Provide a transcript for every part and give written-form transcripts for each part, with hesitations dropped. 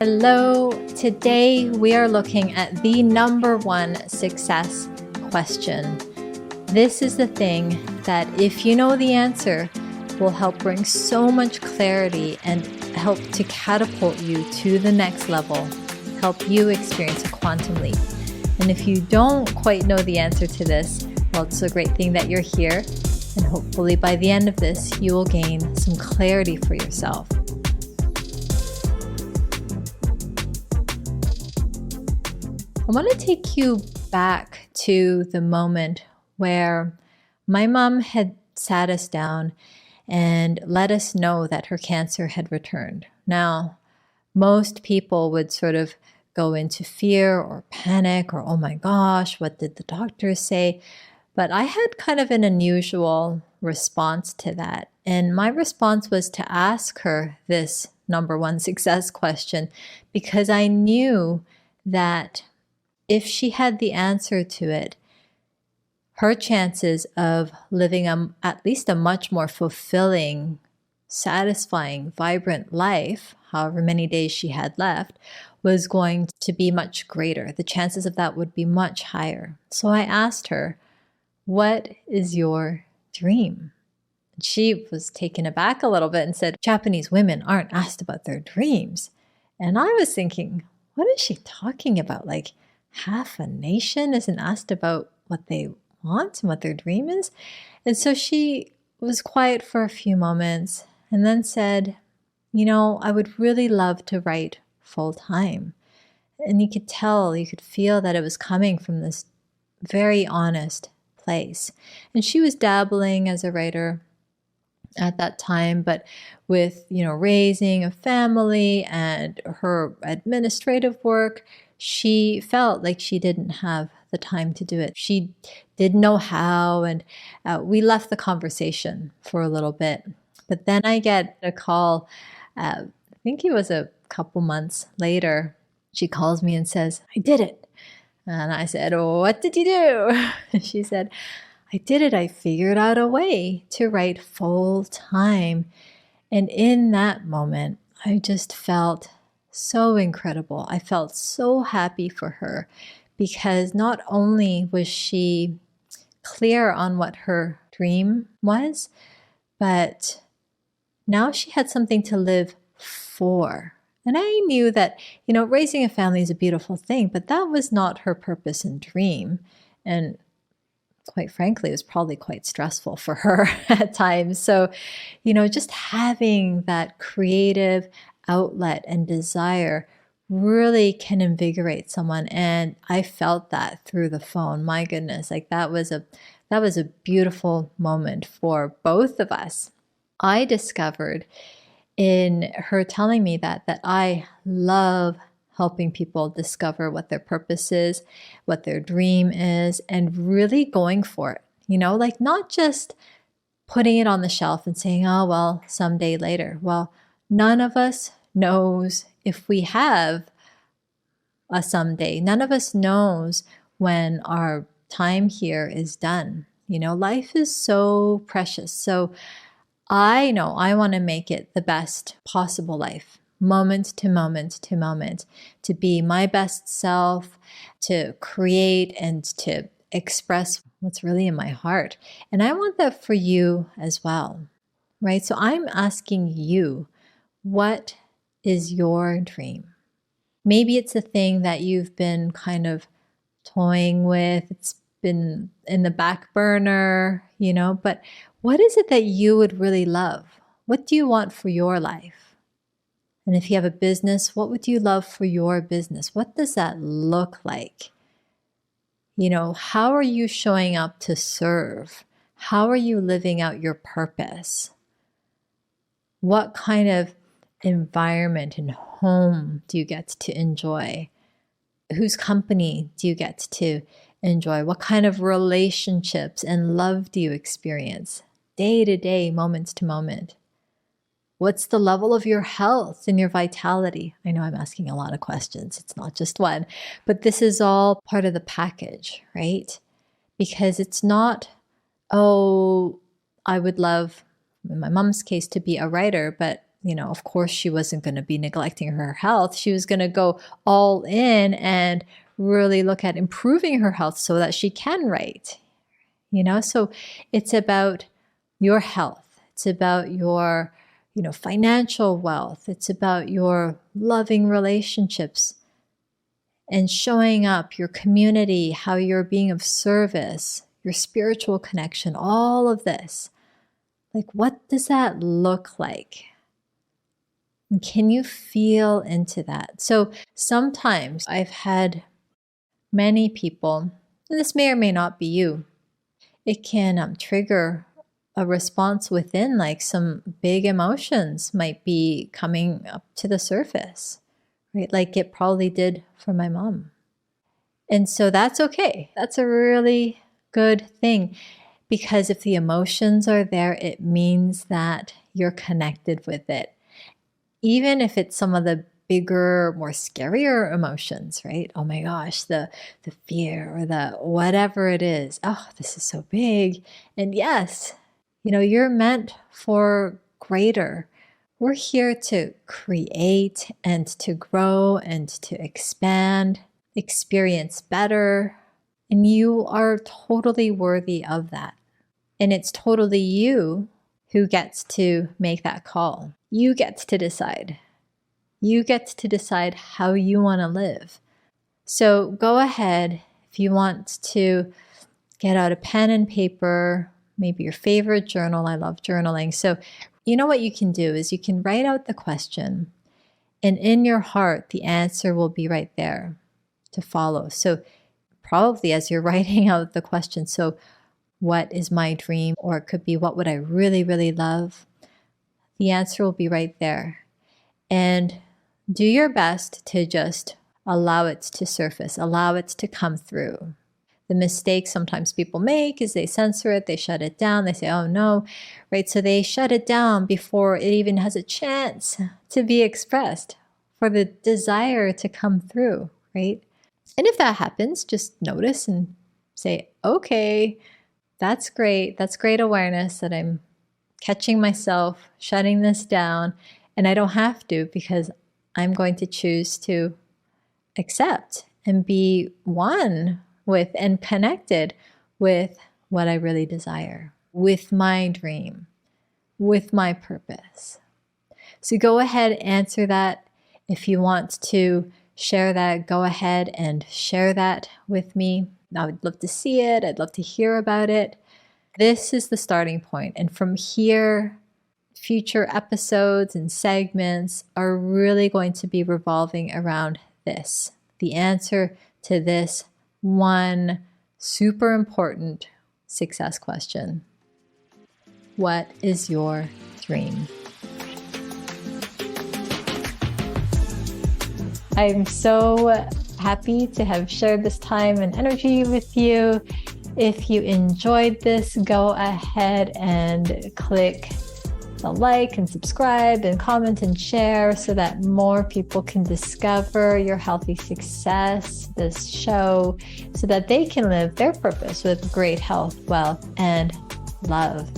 Hello, today we are looking at the number one success question. This is the thing that, if you know the answer, will help bring so much clarity and help to catapult you to the next level, help you experience a quantum leap. And if you don't quite know the answer to this, well, it's a great thing that you're here. And hopefully by the end of this, you will gain some clarity for yourself. I want to take you back to the moment where my mom had sat us down and let us know that her cancer had returned. Now, most people would sort of go into fear or panic or, oh my gosh, what did the doctor say? But I had kind of an unusual response to that. And my response was to ask her this number one success question, because I knew that if she had the answer to it, her chances of living at least a much more fulfilling, satisfying, vibrant life, however many days she had left, was going to be much greater. The chances of that would be much higher. So I asked her, "What is your dream?" She was taken aback a little bit and said, "Japanese women aren't asked about their dreams." And I was thinking, what is she talking about? Like, half a nation isn't asked about what they want and what their dream is? And so she was quiet for a few moments and then said, I would really love to write full time. And you could tell, you could feel that it was coming from this very honest place. And she was dabbling as a writer at that time, but with, raising a family and her administrative work, she felt like she didn't have the time to do it. She didn't know how, and we left the conversation for a little bit. But then I get a call, I think it was a couple months later. She calls me and says, "I did it." And I said, "What did you do?" And she said, "I did it. I figured out a way to write full time." And in that moment, I just felt so incredible. I felt so happy for her, because not only was she clear on what her dream was, but now she had something to live for. And I knew that, raising a family is a beautiful thing, but that was not her purpose and dream. And quite frankly, it was probably quite stressful for her at times. So, just having that creative outlet and desire really can invigorate someone. And I felt that through the phone. My goodness, like that was a beautiful moment for both of us. I discovered in her telling me that I love helping people discover what their purpose is, what their dream is, and really going for it. Like not just putting it on the shelf and saying, "Oh, well, someday later." Well, none of us knows if we have a someday. None of us knows when our time here is done. Life is so precious. So I know I want to make it the best possible life, moment to moment to moment, to be my best self, to create and to express what's really in my heart. And I want that for you as well, right? So I'm asking you, what is your dream? Maybe it's a thing that you've been kind of toying with. It's been in the back burner, but what is it that you would really love? What do you want for your life? And if you have a business, what would you love for your business? What does that look like? How are you showing up to serve? How are you living out your purpose? What kind of environment and home do you get to enjoy? Whose company do you get to enjoy? What kind of relationships and love do you experience day to day, moment to moment? What's the level of your health and your vitality? I know I'm asking a lot of questions. It's not just one, but this is all part of the package, right? Because it's not, oh, I would love, in my mom's case, to be a writer, but of course she wasn't going to be neglecting her health. She was going to go all in and really look at improving her health so that she can write. So it's about your health. It's about your, financial wealth. It's about your loving relationships and showing up, your community, how you're being of service, your spiritual connection, all of this. Like, what does that look like? And can you feel into that? So sometimes I've had many people, and this may or may not be you, it can trigger a response within, like some big emotions might be coming up to the surface, right? Like it probably did for my mom. And so that's okay. That's a really good thing, because if the emotions are there, it means that you're connected with it. Even if it's some of the bigger, more scarier emotions, right? Oh my gosh, the fear or the whatever it is. Oh, this is so big. And yes, you're meant for greater. We're here to create and to grow and to expand, experience better. And you are totally worthy of that. And it's totally you who gets to make that call. You get to decide. You get to decide how you want to live. So go ahead, if you want to get out a pen and paper, maybe your favorite journal. I love journaling. So what you can do is you can write out the question, and in your heart, the answer will be right there to follow. So probably as you're writing out the question, so what is my dream? Or it could be, what would I really, really love? The answer will be right there. And do your best to just allow it to surface, allow it to come through. The mistake sometimes people make is they censor it, they shut it down, they say, oh no, right? So they shut it down before it even has a chance to be expressed, for the desire to come through, right? And if that happens, just notice and say, okay, that's great. That's great awareness that I'm catching myself, shutting this down, and I don't have to, because I'm going to choose to accept and be one with and connected with what I really desire, with my dream, with my purpose. So go ahead, answer that. If you want to share that, go ahead and share that with me. I would love to see it. I'd love to hear about it. This is the starting point. And from here, future episodes and segments are really going to be revolving around this, the answer to this one super important success question. What is your dream? I'm so happy to have shared this time and energy with you. If you enjoyed this, go ahead and click the like and subscribe and comment and share so that more people can discover your healthy success, this show, so that they can live their purpose with great health, wealth, and love.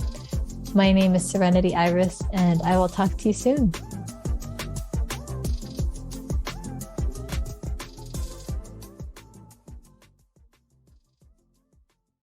My name is Serenity Iris, and I will talk to you soon.